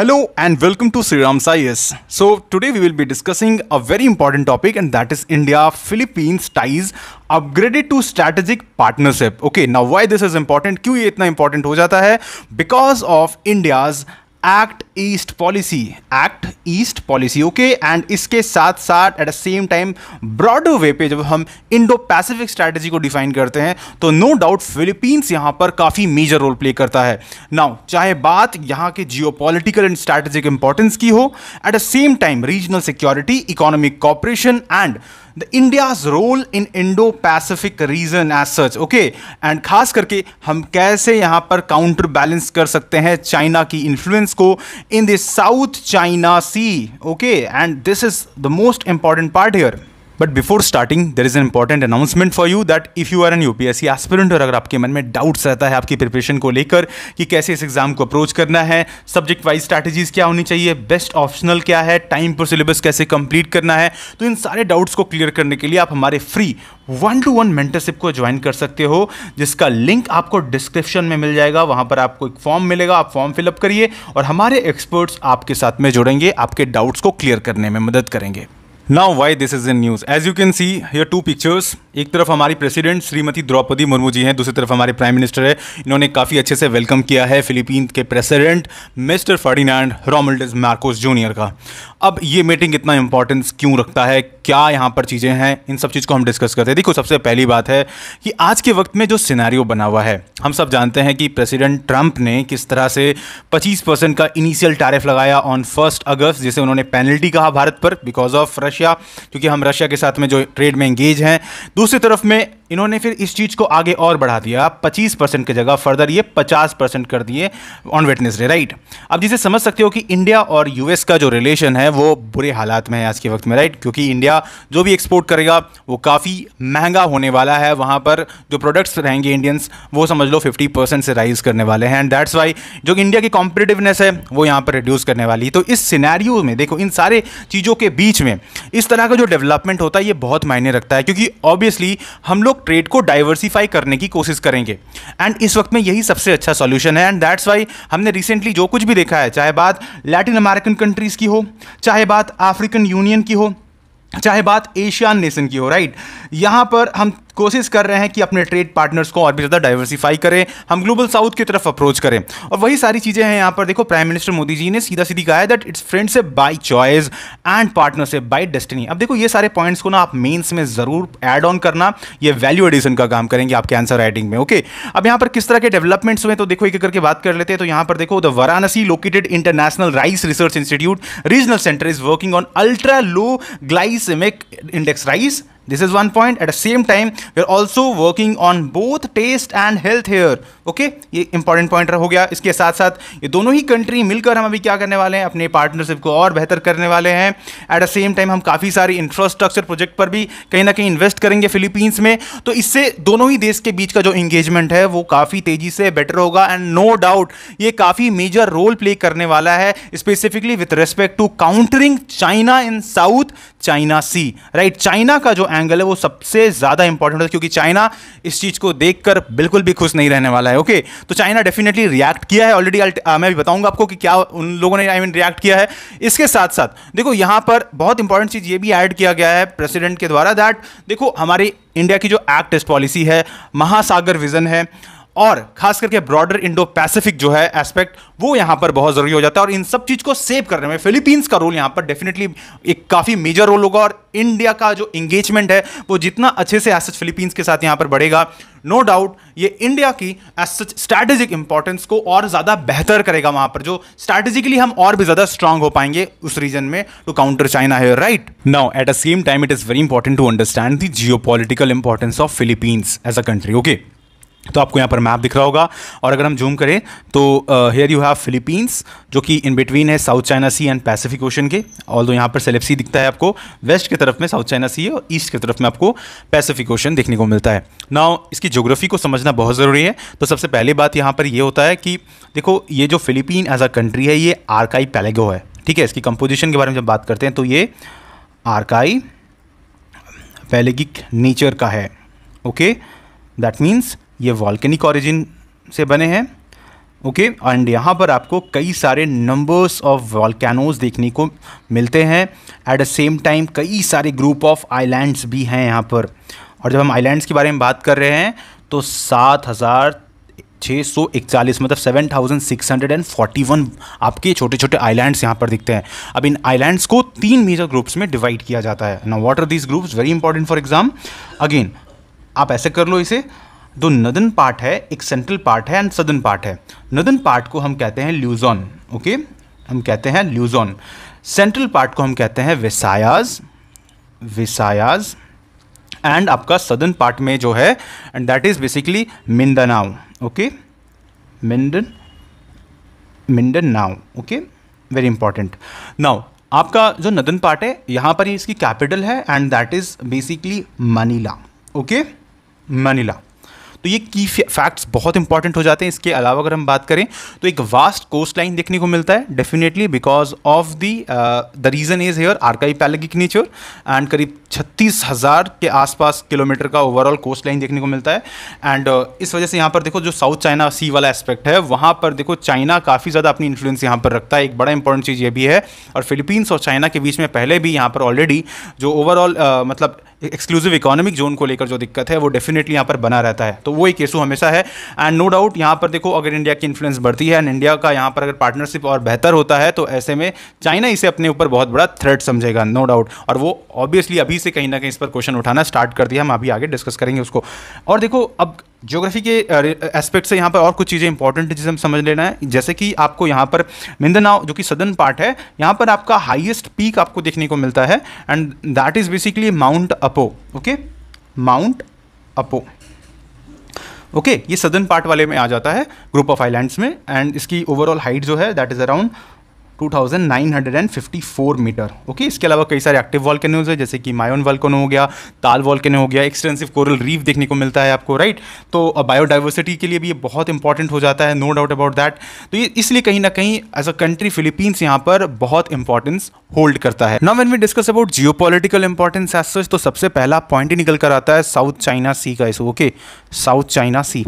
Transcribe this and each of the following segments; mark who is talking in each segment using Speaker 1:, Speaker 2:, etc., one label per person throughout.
Speaker 1: Hello and welcome to Sriram Science. So today we will be discussing a very important topic, and that is India-Philippines ties upgraded to strategic partnership. Okay, now why this is important? क्यों ये इतना important हो जाता है? Because of India's act east policy okay, and इसके साथ साथ at the same time broader way पे जब हम इंडो पैसिफिक स्ट्रैटेजी को डिफाइन करते हैं तो नो डाउट फिलीपींस यहां पर काफी मेजर रोल प्ले करता है. नाउ चाहे बात यहां के जियोपॉलिटिकल एंड स्ट्रैटेजिक इंपॉर्टेंस की हो, at the same time regional security, economic cooperation and the India's role in Indo Pacific region as such. Okay, and खास करके हम कैसे यहां पर काउंटर बैलेंस कर सकते हैं चाइना की इन्फ्लुएंस को in the South China Sea. Okay, and this is the most important part here. But before starting there is an important announcement for you that if you are an UPSC aspirant और अगर आपके मन में doubts रहता है आपकी preparation को लेकर कि कैसे इस एग्जाम को अप्रोच करना है, सब्जेक्ट वाइज स्ट्रैटेजीज क्या होनी चाहिए, बेस्ट ऑप्शनल क्या है, टाइम पर सिलेबस कैसे कंप्लीट करना है, तो इन सारे डाउट्स को क्लियर करने के लिए आप हमारे फ्री 1-to-1 मेंटरशिप को ज्वाइन कर सकते हो, जिसका लिंक आपको डिस्क्रिप्शन में मिल जाएगा. वहां पर आपको एक फॉर्म मिलेगा, आप फॉर्म फिलअप करिए और हमारे एक्सपर्ट्स आपके साथ में जुड़ेंगे, आपके डाउट्स को क्लियर करने में मदद करेंगे. Now why this is in news? As you can see here two pictures. एक तरफ हमारी प्रेसिडेंट श्रीमती द्रौपदी मुर्मू जी हैं, दूसरी तरफ हमारे प्राइम मिनिस्टर है. इन्होंने काफ़ी अच्छे से वेलकम किया है फिलीपीन के president mister Ferdinand Romualdez Marcos junior का. अब ये मीटिंग इतना इंपॉर्टेंस क्यों रखता है, क्या यहाँ पर चीज़ें हैं, इन सब चीज़ को हम डिस्कस करते हैं. देखो, सबसे पहली बात है कि आज के वक्त में जो सिनेरियो बना हुआ है, हम सब जानते हैं कि प्रेसिडेंट ट्रंप ने किस तरह से 25% का इनिशियल टैरिफ लगाया ऑन 1 अगस्त, जिसे उन्होंने पेनल्टी कहा भारत पर बिकॉज ऑफ रशिया, क्योंकि हम रशिया के साथ में जो ट्रेड में एंगेज हैं. दूसरी तरफ में इन्होंने फिर इस चीज़ को आगे और बढ़ा दिया, 25% की जगह फर्दर ये 50% कर दिए ऑन वेडनेसडे, राइट. अब जिसे समझ सकते हो कि इंडिया और यूएस का जो रिलेशन है वो बुरे हालात में है आज के वक्त में, राइट, क्योंकि इंडिया जो भी एक्सपोर्ट करेगा वो काफ़ी महंगा होने वाला है. वहाँ पर जो प्रोडक्ट्स रहेंगे इंडियंस, वो समझ लो 50% से राइज करने वाले हैं, एंड दैट्स वाई जो इंडिया की कॉम्पिटिटिवनेस है वो यहाँ पर रिड्यूस करने वाली है. तो इस सिनेरियो में देखो, इन सारे चीज़ों के बीच में इस तरह का जो डेवलपमेंट होता है ये बहुत मायने रखता है, क्योंकि ऑब्वियसली हम लोग ट्रेड को डाइवर्सिफाई करने की कोशिश करेंगे, एंड इस वक्त में यही सबसे अच्छा सॉल्यूशन है. एंड दैट्स वाई हमने रिसेंटली जो कुछ भी देखा है, चाहे बात लैटिन अमेरिकन कंट्रीज की हो, चाहे बात अफ्रीकन यूनियन की हो, चाहे बात एशियन नेशन की हो, राइट, यहां पर हम कोशिश कर रहे हैं कि अपने ट्रेड पार्टनर्स को और भी ज़्यादा डाइवर्सिफाई करें, हम ग्लोबल साउथ की तरफ अप्रोच करें, और वही सारी चीज़ें हैं यहाँ पर. देखो, प्राइम मिनिस्टर मोदी जी ने सीधा सीधी कहा है that it's friendship by choice and partnership by destiny. अब देखो, ये सारे पॉइंट्स को ना आप मेंस में ज़रूर ऐड ऑन करना, ये वैल्यू एडिशन का काम करेंगे आपके आंसर राइटिंग में. ओके, अब यहाँ पर किस तरह के डेवलपमेंट्स हुए तो देखो एक एक करके बात कर लेते हैं. तो यहाँ पर देखो, the Varanasi located international rice research institute regional centre is working on ultra low glycaemic index rice. This is one point. At the same time, we are also working on both taste and health here. Okay, ये important point हो गया. इसके साथ साथ ये दोनों ही country मिलकर हम अभी क्या करने वाले हैं, अपने पार्टनरशिप को और बेहतर करने वाले हैं. एट द सेम टाइम हम काफ़ी सारी इंफ्रास्ट्रक्चर प्रोजेक्ट पर भी कहीं ना कहीं इन्वेस्ट करेंगे फिलीपींस में. तो इससे दोनों ही देश के बीच का जो इंगेजमेंट है वो काफ़ी तेजी से बेटर होगा, एंड नो डाउट ये काफ़ी मेजर रोल प्ले करने वाला है, specifically with respect to countering China in South China Sea, right. China का जो एंगल है वो सबसे ज्यादा इंपॉर्टेंट है, क्योंकि चाइना इस चीज को देखकर बिल्कुल भी खुश नहीं रहने वाला है. ओके, तो चाइना डेफिनेटली रिएक्ट किया है ऑलरेडी. मैं भी बताऊंगा आपको कि क्या उन लोगों ने रिएक्ट किया है. इसके साथ साथ देखो, यहां पर बहुत इंपॉर्टेंट चीज ये भी ऐड किया गया है प्रेसिडेंट के द्वारा दैट देखो, हमारे इंडिया की जो एक्ट ईस्ट पॉलिसी है, महासागर विजन है, और खास करके ब्रॉडर इंडो पैसिफिक जो है एस्पेक्ट, वो यहां पर बहुत जरूरी हो जाता है. और इन सब चीज को सेव करने में फिलीपींस का रोल यहां पर डेफिनेटली एक काफी मेजर रोल होगा, और इंडिया का जो एंगेजमेंट है वो जितना अच्छे से एज सच फिलीपींस के साथ यहां पर बढ़ेगा, नो डाउट ये इंडिया की एज सच स्ट्रैटेजिक इंपॉर्टेंस को और ज्यादा बेहतर करेगा. वहां पर जो स्ट्रैटेजिकली हम और भी ज्यादा स्ट्रांग हो पाएंगे उस रीजन में टू काउंटर चाइना है, right. Now at the same time it is very important to understand the geopolitical importance of Philippines as a country. Okay, तो आपको यहाँ पर मैप दिख रहा होगा, और अगर हम जूम करें तो हियर यू हैव फिलीपींस, जो कि इन बिटवीन है South China Sea and Pacific Ocean के. ऑल्दो यहाँ पर सेलेब सी दिखता है आपको, वेस्ट की तरफ में साउथ चाइना सी है और ईस्ट की तरफ में आपको पैसिफिक ओशन देखने को मिलता है. नाउ इसकी ज्योग्राफी को समझना बहुत ज़रूरी है. तो सबसे पहली बात यहाँ पर ये होता है कि देखो, ये जो फिलीपीन एज अ कंट्री है ये आर्काई पैलेगो है, ठीक है. इसकी कंपोजिशन के बारे में जब बात करते हैं तो ये आर्काई पैलेगिक नेचर का है. ओके, दैट मीन्स ये वॉल्केनिक ऑरिजिन से बने हैं, ओके एंड यहाँ पर आपको कई सारे नंबर्स ऑफ वॉल्केनोज देखने को मिलते हैं। एट द सेम टाइम कई सारे ग्रुप ऑफ आइलैंड्स भी हैं यहाँ पर। और जब हम आइलैंड्स के बारे में बात कर रहे हैं तो 7,641 मतलब 7,641 आपके छोटे छोटे आइलैंड्स यहाँ पर दिखते हैं। अब इन आइलैंड्स को 3 मेजर ग्रुप्स में डिवाइड किया जाता है। Now what are these groups, very important for exam. Again आप ऐसे कर लो इसे, दो नदर्न पार्ट है, एक सेंट्रल पार्ट है एंड सदर्न पार्ट है। नदर्न पार्ट को हम कहते हैं ल्यूजोन, ओके हम कहते हैं ल्यूजोन। सेंट्रल पार्ट को हम कहते हैं विसायाज एंड आपका सदर्न पार्ट में जो है and that is basically Mindanao, okay Mindanao, okay very important. Now आपका जो नदर्न पार्ट है यहाँ पर इसकी कैपिटल है and that is basically Manila, okay Manila. तो ये की फैक्ट्स बहुत इंपॉर्टेंट हो जाते हैं। इसके अलावा अगर हम बात करें तो एक वास्ट कोस्ट लाइन देखने को मिलता है definitely because of the reason is here archipelagic nature and करीब 36,000 के आसपास किलोमीटर का ओवरऑल कोस्ट लाइन देखने को मिलता है। एंड इस वजह से यहाँ पर देखो जो साउथ चाइना सी वाला एस्पेक्ट है वहाँ पर देखो चाइना काफ़ी ज़्यादा अपनी इन्फ्लुएंस यहाँ पर रखता है। एक बड़ा इंपॉर्टेंट चीज़ ये भी है। और फिलीपींस और चाइना के बीच में पहले भी यहाँ पर ऑलरेडी जो ओवरऑल मतलब एक्सक्लूसिव इकोनॉमिक जोन को लेकर जो दिक्कत है वो डेफिनेटली यहाँ पर बना रहता है। तो वो एक इशू हमेशा है एंड नो डाउट यहाँ पर देखो अगर इंडिया की इन्फ्लुएंस बढ़ती है एंड इंडिया का यहाँ पर अगर पार्टनरशिप और बेहतर होता है तो ऐसे में चाइना इसे अपने ऊपर बहुत बड़ा थ्रेट समझेगा, नो डाउट। और वो ऑब्वियसली अभी से कहीं ना कहीं इस पर क्वेश्चन उठाना स्टार्ट कर दिया, हम अभी आगे डिस्कस करेंगे उसको। और देखो अब ज्योग्राफी के एस्पेक्ट से यहाँ पर और कुछ चीज़ें इंपॉर्टेंट है जिसे हम समझ लेना है। जैसे कि आपको यहाँ पर मिंदानाओ जो कि सदर्न पार्ट है यहाँ पर आपका हाईएस्ट पीक आपको देखने को मिलता है and that is basically Mount Apo, okay Mount Apo, okay ये सदर्न पार्ट वाले में आ जाता है ग्रुप ऑफ आइलैंड्स में एंड इसकी ओवरऑल हाइट जो है that is around 2,954 metre, okay. इसके अलावा कई सारे एक्टिव वॉल्केनोज है जैसे कि मायोन वॉल्केनो हो गया, ताल वॉल्केनो हो गया, एक्सटेंसिव कोरल रीफ देखने को मिलता है आपको, राइट। तो बायोडाइवर्सिटी के लिए भी ये बहुत इंपॉर्टेंट हो जाता है, नो डाउट अबाउट दैट। तो ये इसलिए कहीं ना कहीं एज अ कंट्री फिलीपींस यहाँ पर बहुत इंपॉर्टेंस होल्ड करता है। Now when we discuss about geopolitical importance as such तो सबसे पहला पॉइंट ही निकल कर आता है साउथ चाइना सी का इशू, ओके साउथ चाइना सी।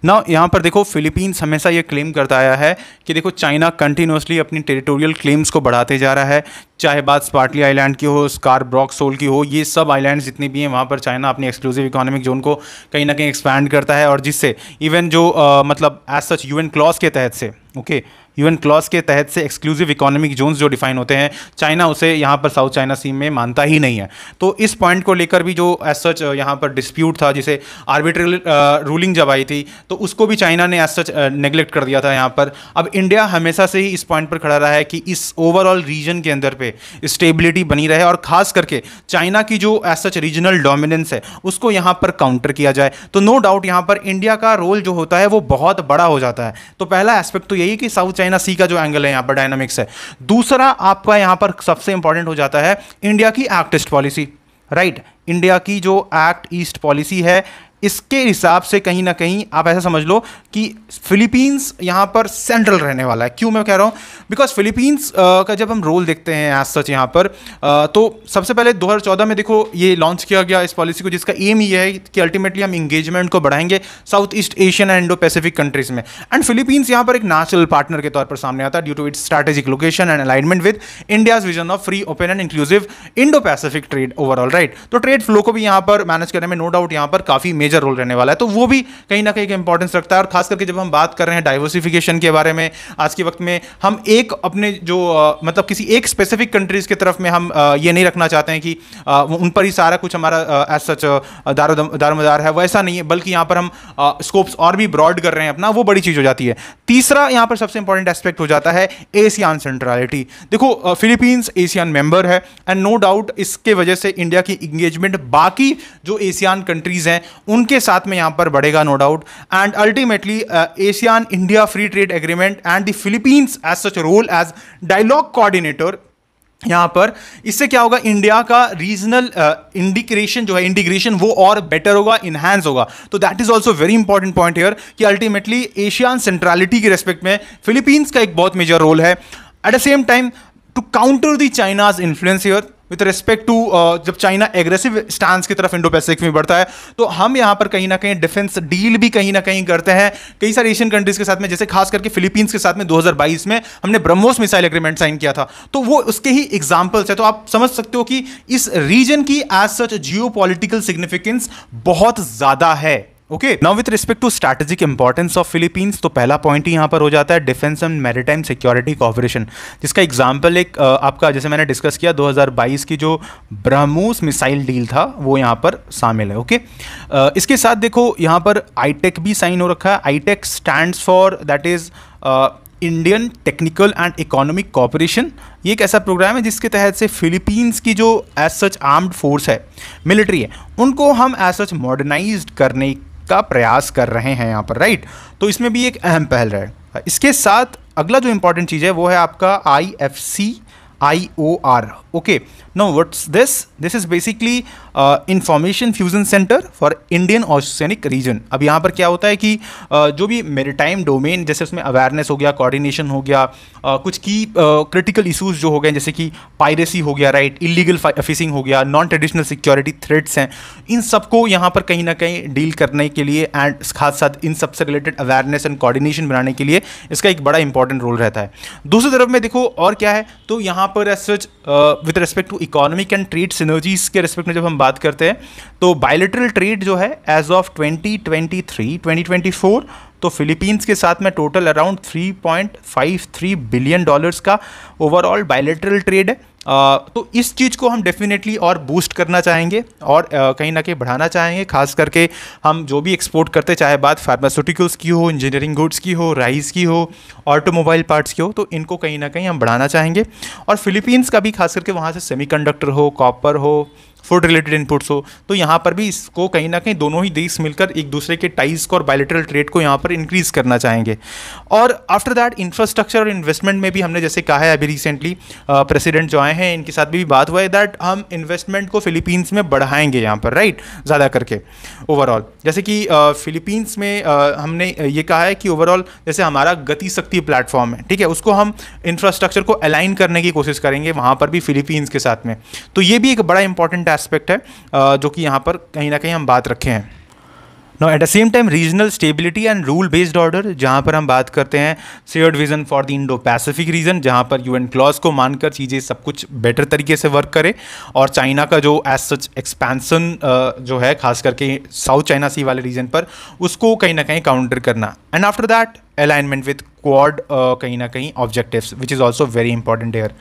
Speaker 1: नाउ यहाँ पर देखो फिलीपींस हमेशा ये क्लेम करता आया है कि देखो चाइना कंटिन्यूसली अपनी टेरिटोरियल क्लेम्स को बढ़ाते जा रहा है, चाहे बात स्पार्टली आइलैंड की हो, स्कारब्रॉक सोल की हो, ये सब आइलैंड्स जितने भी हैं वहाँ पर चाइना अपनी एक्सक्लूसिव इकोनॉमिक जोन को कहीं ना कहीं एक्सपैंड करता है। और जिससे इवन जो मतलब एज सच यूएन क्लॉज के तहत से, ओके यूएन क्लॉज के तहत से एक्सक्लूसिव इकोनॉमिक जोन्स जो डिफाइन होते हैं चाइना उसे यहाँ पर साउथ चाइना सी में मानता ही नहीं है। तो इस पॉइंट को लेकर भी जो एज सच यहाँ पर डिस्प्यूट था जिसे आर्बिट्ररी रूलिंग जब आई थी तो उसको भी चाइना ने एज सच नेग्लेक्ट कर दिया था यहाँ पर। अब इंडिया हमेशा से ही इस पॉइंट पर खड़ा रहा है कि इस ओवरऑल रीजन के अंदर पे स्टेबिलिटी बनी रहे और खास करके चाइना की जो एज सच रीजनल डोमिनेंस है उसको यहाँ पर काउंटर किया जाए। तो नो डाउट यहाँ पर इंडिया का रोल जो होता है वो बहुत बड़ा हो जाता है। तो पहला एस्पेक्ट तो यही कि साउथ चाइना सी का जो एंगल है यहाँ पर डायनामिक्स है। दूसरा आपका यहाँ पर सबसे इंपॉर्टेंट हो जाता है इंडिया की act east policy, right. India की जो एक्ट ईस्ट पॉलिसी है इसके हिसाब से कहीं ना कहीं आप ऐसा समझ लो कि फिलीपींस यहाँ पर सेंट्रल रहने वाला है। क्यों मैं कह रहा हूँ, बिकॉज फिलीपींस का जब हम रोल देखते हैं एज सच यहाँ पर तो सबसे पहले 2014 में देखो ये लॉन्च किया गया इस पॉलिसी को जिसका एम ये है कि अल्टीमेटली हम इंगेजमेंट को बढ़ाएंगे south east Asian and Indo Pacific countries में। एंड फिलीपींस यहाँ पर एक नेचुरल पार्टनर के तौर पर सामने आता है due to its strategic location and alignment with India's vision of free open and inclusive Indo Pacific trade overall, right. तो ट्रेड फ्लो को भी यहाँ पर मैनेज करने में नो डाउट यहाँ पर काफी मेजर रोल रहने वाला है। तो वो भी कहीं ना कहीं इंपॉर्टेंस रखता है। और खास करके जब हम बात कर रहे हैं डाइवर्सिफिकेशन के बारे में आज के वक्त में हम एक अपने जो मतलब किसी एक स्पेसिफिक कंट्रीज की तरफ में हम ये नहीं रखना चाहते हैं कि उन पर ही सारा कुछ हमारा एज सच दारोमदार है, वैसा नहीं है, बल्कि यहाँ पर हम स्कोप्स और भी ब्रॉड कर रहे हैं अपना, वो बड़ी चीज हो जाती है। तीसरा यहाँ पर सबसे इंपॉर्टेंट एस्पेक्ट हो जाता है एशियान सेंट्रलिटी। देखो फिलीपींस एशियान मेंबर है एंड नो डाउट इसके वजह से इंडिया की इंगेजमेंट बाकी जो एशियान कंट्रीज हैं उनके साथ में यहां पर बढ़ेगा, no doubt. And ultimately ASEAN India free trade agreement and the Philippines as such role as dialogue coordinator यहां पर, इससे क्या होगा, इंडिया का रीजनल इंडिग्रेशन जो है इंटीग्रेशन वो और बेटर होगा, इनहैंस होगा। तो that is also very important point here कि अल्टीमेटली एशियन सेंट्रलिटी के रेस्पेक्ट में फिलीपींस का एक बहुत मेजर रोल है। At the same time to counter the China's influence here, with respect to जब चाइना एग्रेसिव स्टांस की तरफ इंडो पैसिफिक में बढ़ता है, तो हम यहाँ पर कहीं ना कहीं डिफेंस डील भी कहीं ना कहीं करते हैं कई सारे एशियन कंट्रीज के साथ में, जैसे खास करके फिलीपींस के साथ में 2022 में हमने ब्रह्मोस मिसाइल एग्रीमेंट साइन किया था। तो वो उसके ही एग्जाम्पल्स है। तो आप समझ सकते हो कि इस रीजन की एज सच जियोपॉलिटिकल सिग्निफिकेंस बहुत ज्यादा है। Okay, now with respect to strategic importance of Philippines, तो पहला पॉइंट ही यहां पर हो जाता है defence and maritime security cooperation, जिसका एग्जांपल एक आपका जैसे मैंने डिस्कस किया 2022 की जो ब्रह्मोस मिसाइल डील था वो यहां पर शामिल है। ओके, इसके साथ देखो यहां पर आईटेक भी साइन हो रखा है। आईटेक stands for that is Indian technical and economic cooperation. ये एक ऐसा प्रोग्राम है जिसके तहत से फिलीपींस की जो एज सच आर्म्ड फोर्स है, मिलिट्री है, उनको हम एज सच मॉडर्नाइज्ड करने का प्रयास कर रहे हैं यहाँ पर, राइट। तो इसमें भी एक अहम पहल है। इसके साथ अगला जो इंपॉर्टेंट चीज़ है वो है आपका IFCIOR। Okay, no what's this? This is basically information fusion centre for Indian oceanic region. अब यहाँ पर क्या होता है कि जो भी मेरीटाइम डोमेन, जैसे उसमें अवेयरनेस हो गया, कोऑर्डिनेशन हो गया, कुछ की क्रिटिकल इशूज़ जो हो गए जैसे कि पायरेसी हो गया, राइट, इलीगल फिशिंग हो गया, नॉन ट्रेडिशनल सिक्योरिटी थ्रेट्स हैं, इन सबको यहाँ पर कहीं ना कहीं डील करने के लिए एंड खास साथ इन सबसे रिलेटेड अवेयरनेस एंड कोऑर्डिनेशन बनाने के लिए इसका एक बड़ा इंपॉर्टेंट रोल रहता है। दूसरी तरफ में देखो और क्या है, तो यहाँ पर as such with respect to economic and trade synergies के रिस्पेक्ट में जब हम बात करते हैं, तो बायलैटरल ट्रेड जो है एज ऑफ 2023-2024, तो फिलीपींस के साथ में टोटल अराउंड $3.53 बिलियन का ओवरऑल बायलैटरल ट्रेड है। तो इस चीज़ को हम डेफिनेटली और बूस्ट करना चाहेंगे और कहीं ना कहीं बढ़ाना चाहेंगे। खास करके हम जो भी एक्सपोर्ट करते, चाहे बात फार्मास्यूटिकल्स की हो, इंजीनियरिंग गुड्स की हो, राइस की हो, ऑटोमोबाइल पार्ट्स की हो, तो इनको कहीं ना कहीं हम बढ़ाना चाहेंगे। और फिलीपींस का भी खास करके वहाँ से सेमीकंडक्टर हो, कॉपर हो, फूड रिलेटेड इनपुट्स हो, तो यहाँ पर भी इसको कहीं ना कहीं दोनों ही देश मिलकर एक दूसरे के टाइज को और बायलैटरल ट्रेड को यहाँ पर इंक्रीज करना चाहेंगे। और आफ्टर दैट इंफ्रास्ट्रक्चर और इन्वेस्टमेंट में भी हमने जैसे कहा है, अभी रिसेंटली प्रेसिडेंट जो आए हैं इनके साथ भी बात हुआ है दैट हम इन्वेस्टमेंट को फिलीपींस में बढ़ाएंगे यहाँ पर, राइट, ज़्यादा करके ओवरऑल। जैसे कि फिलीपींस में हमने ये कहा है कि ओवरऑल जैसे हमारा गति शक्ति प्लेटफॉर्म है, ठीक है, उसको हम इंफ्रास्ट्रक्चर को अलाइन करने की कोशिश करेंगे वहाँ पर भी फिलीपींस के साथ में। तो ये भी एक बड़ा इंपॉर्टेंट एस्पेक्ट है जो कि यहाँ पर कहीं ना कहीं हम बात रखे हैं। Now at the same time regional stability and rule based order, जहाँ पर हम बात करते हैं shared vision for the Indo Pacific reason, जहाँ पर UN क्लॉज को मानकर चीज़ें सब कुछ बेटर तरीके से वर्क करे और चाइना का जो एज सच एक्सपेंसन जो है खास करके साउथ चाइना सी वाले रीजन पर, उसको कहीं ना कहीं काउंटर करना। And after that alignment with Quad कहीं ना कहीं objectives which is also very important here.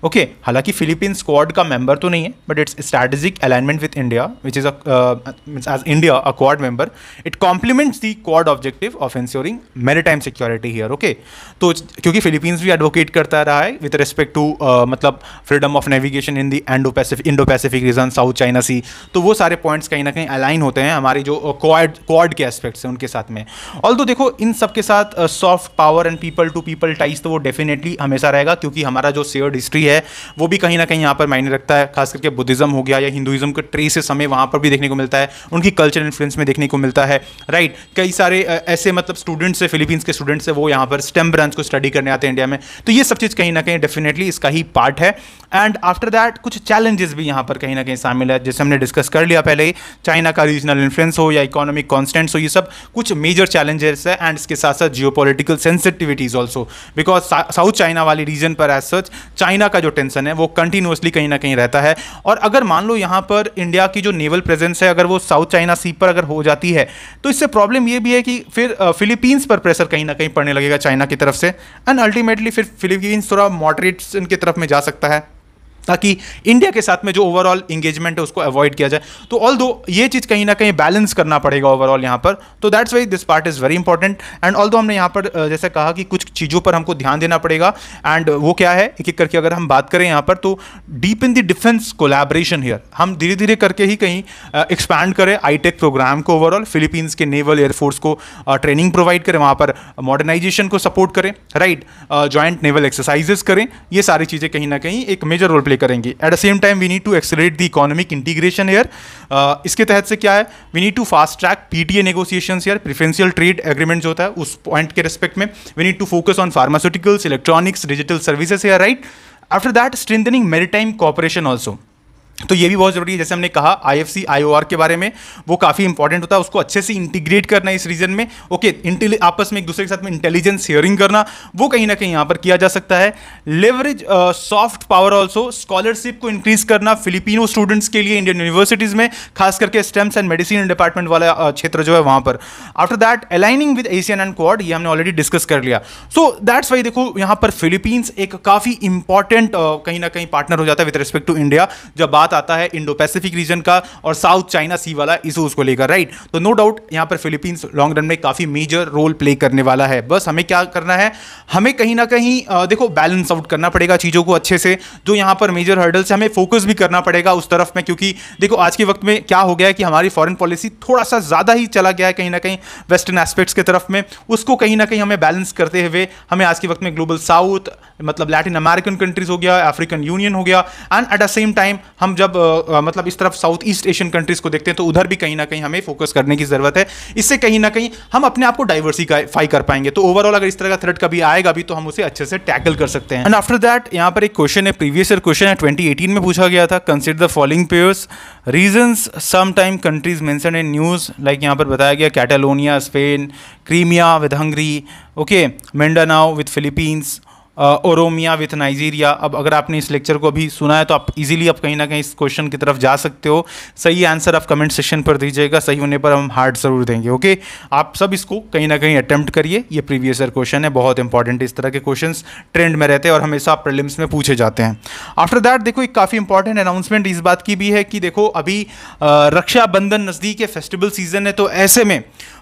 Speaker 1: Okay, हालांकि फिलीपींस क्वाड का मेंबर तो नहीं है, but it's strategic alignment with India which is as India a Quad member, it complements the Quad objective of ensuring maritime security here. Okay, तो क्योंकि Philippines भी advocate करता रहा है विद रिस्पेक्ट टू मतलब freedom of navigation in the Indo Pacific region, South China Sea, तो वो सारे पॉइंट्स कहीं ना कहीं अलाइन होते हैं हमारी जो क्वाड के एस्पेक्ट्स हैं उनके साथ में। ऑल्दो देखो इन सब के साथ soft power and people to people ties तो वो डेफिनेटली हमेशा रहेगा, क्योंकि हमारा जो शेयर्ड हिस्ट्री है वो भी कहीं ना कहीं यहाँ पर मायने रखता है। खास करके बुद्धिज्म हो गया या हिंदुइज्म के ट्रेसेस हमें वहाँ पर भी देखने को मिलता है, उनकी कल्चरल इन्फ्लुएंस में देखने को मिलता है, राइट। कई सारे ऐसे मतलब स्टूडेंट्स है, फिलीपींस के स्टूडेंट्स है, वो यहाँ पर स्टेम ब्रांच को स्टडी करने आते हैं इंडिया में, तो ये सब चीज़ कहीं ना कहीं डेफिनेटली इसका ही पार्ट है। एंड आफ्टर दैट कुछ चैलेंजेस भी यहाँ पर कहीं ना कहीं शामिल है, जैसे हमने डिस्कस कर लिया पहले ही, चाइना का रीजनल इन्फ्लुएंस हो या इकोनॉमिक कॉन्स्टेंट्स हो, ये सब कुछ मेजर चैलेंजेस है। एंड इसके साथ साथ geopolitical sensitivities also, because south China वाली रीजन पर एज सच चाइना का जो टेंशन है वो कंटिन्यूसली कहीं ना कहीं रहता है। और अगर मान लो यहाँ पर इंडिया की जो नेवल प्रेजेंस है अगर वो साउथ चाइना सी पर अगर हो जाती है, तो इससे प्रॉब्लम ये भी है कि फिर फिलीपींस पर प्रेशर कहीं ना कहीं पड़ने लगेगा चाइना की तरफ से, एंड अल्टीमेटली फिर फिलीपींस थोड़ा मॉडरेशन की तरफ में जा सकता है, ताकि इंडिया के साथ में जो ओवरऑल इंगेजमेंट है उसको अवॉइड किया जाए। तो ऑल दो ये चीज़ कहीं ना कहीं बैलेंस करना पड़ेगा ओवरऑल यहाँ पर, तो that's why this part is very important. And all दो हमने यहाँ पर जैसे कहा कि कुछ चीज़ों पर हमको ध्यान देना पड़ेगा, एंड वो क्या है एक एक करके अगर हम बात करें यहाँ पर, तो deep in the defence collaboration here हम धीरे धीरे करके ही कहीं एक्सपैंड करें आईटेक प्रोग्राम को, ओवरऑल फिलीपींस के नेवल एयरफोर्स को ट्रेनिंग प्रोवाइड करें, वहाँ पर मॉडर्नाइजेशन को सपोर्ट करें, राइट, जॉइंट नेवल एक्सरसाइजेस करें, ये सारी चीज़ें कहीं ना कहीं एक मेजर रोल प्ले करेंगी। At the same time we need to accelerate the economic integration here, इसके तहत से क्या है, we need to fast track PTA negotiations here, preferential trade agreement जो होता है उस पॉइंट के रिस्पेक्ट में we need to focus on pharmaceuticals, electronics, digital services here, right. After that strengthening maritime cooperation also, तो ये भी बहुत जरूरी है, जैसे हमने कहा IFC IOR के बारे में, वो काफ़ी इंपॉर्टेंट होता है, उसको अच्छे से इंटीग्रेट करना इस रीजन में। ओके, आपस में एक दूसरे के साथ में इंटेलिजेंस शेयरिंग करना, वो कहीं ना कहीं यहाँ पर किया जा सकता है। Leverage soft power also, scholarship को इंक्रीज करना फिलिपिनो स्टूडेंट्स के लिए इंडियन यूनिवर्सिटीज में, खास करके स्टेम्स एंड मेडिसिन डिपार्टमेंट वाला क्षेत्र जो है वहाँ पर। After that aligning with Asian and quad, ये हमने ऑलरेडी डिस्कस कर लिया। सो दैट्स वाई देखो यहाँ पर फिलीपींस एक काफ़ी इंपॉर्टेंट कहीं ना कहीं पार्टनर हो जाता है विद रिस्पेक्ट टू इंडिया, जब बात आता है इंडो पैसिफिक रीजन का और साउथ चाइना सी वाला इशूज को लेकर, राइट। तो नो डाउट यहां पर फिलीपींस लॉन्ग रन में काफी मेजर रोल प्ले करने वाला है। बस हमें क्या करना है, हमें कहीं ना कहीं देखो बैलेंस आउट करना पड़ेगा चीजों को अच्छे से। जो यहां पर मेजर हर्डल्स है हमें फोकस भी करना पड़ेगा उस तरफ में, क्योंकि देखो आज के वक्त में क्या हो गया है कि हमारी फॉरेन पॉलिसी थोड़ा सा ज्यादा ही चला गया है कहीं ना कहीं वेस्टर्न एस्पेक्ट्स की तरफ में। उसको कहीं ना कहीं हमें बैलेंस करते हुए हमें आज के वक्त में ग्लोबल साउथ, मतलब लैटिन अमेरिकन कंट्रीज हो गया, अफ्रीकन यूनियन हो गया, and eight the same time हम जब मतलब इस तरफ साउथ ईस्ट एशियन कंट्रीज को देखते हैं तो उधर भी कहीं ना कहीं हमें फोकस करने की जरूरत है। इससे कहीं ना कहीं हम अपने आप को डाइवर्सिफाई कर पाएंगे। तो ओवरऑल अगर इस तरह का थ्रेट कभी आएगा भी तो हम उसे अच्छे से टैकल कर सकते हैं। एंड आफ्टर दैट यहाँ पर एक क्वेश्चन है, प्रीवियस ईयर क्वेश्चन है, 2018 में पूछा गया था। Consider the following pairs regions some time countries mentioned in news, like यहाँ पर बताया गया Catalonia Spain, Crimea with Hungary, okay, Mindanao with Philippines, Oromia with Nigeria. अब अगर आपने इस लेक्चर को अभी सुना है तो आप इजीली आप कहीं ना कहीं इस क्वेश्चन की तरफ जा सकते हो। सही आंसर आप कमेंट सेक्शन पर दीजिएगा, सही होने पर हम हार्ट जरूर देंगे। ओके, आप सब इसको कहीं ना कहीं अटेम्प्ट करिए, ये प्रीवियस ईयर क्वेश्चन है, बहुत इंपॉर्टेंट। इस तरह के क्वेश्चंस ट्रेंड में रहते हैं और हमेशा प्रीलिम्स में पूछे जाते हैं। आफ्टर दैट देखो एक काफ़ी इंपॉर्टेंट अनाउंसमेंट इस बात की भी है कि देखो अभी रक्षाबंधन नज़दीक है, फेस्टिवल सीजन है, तो ऐसे में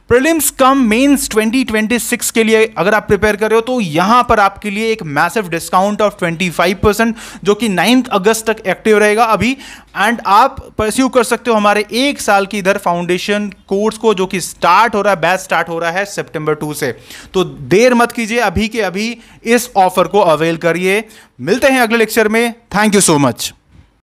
Speaker 1: प्रीलिम्स कम मेंस 2026 के लिए अगर आप प्रिपेयर कर रहे हो तो यहां पर आपके लिए एक मैसिव डिस्काउंट ऑफ 25% जो कि 9 अगस्त तक एक्टिव रहेगा अभी। एंड आप परस्यू कर सकते हो हमारे 1 साल की इधर फाउंडेशन कोर्स को, जो कि स्टार्ट हो रहा है, बैच स्टार्ट हो रहा है सितंबर 2 से। तो देर मत कीजिए, अभी के अभी इस ऑफर को अवेल करिए। मिलते हैं अगले लेक्चर में। Thank you so much.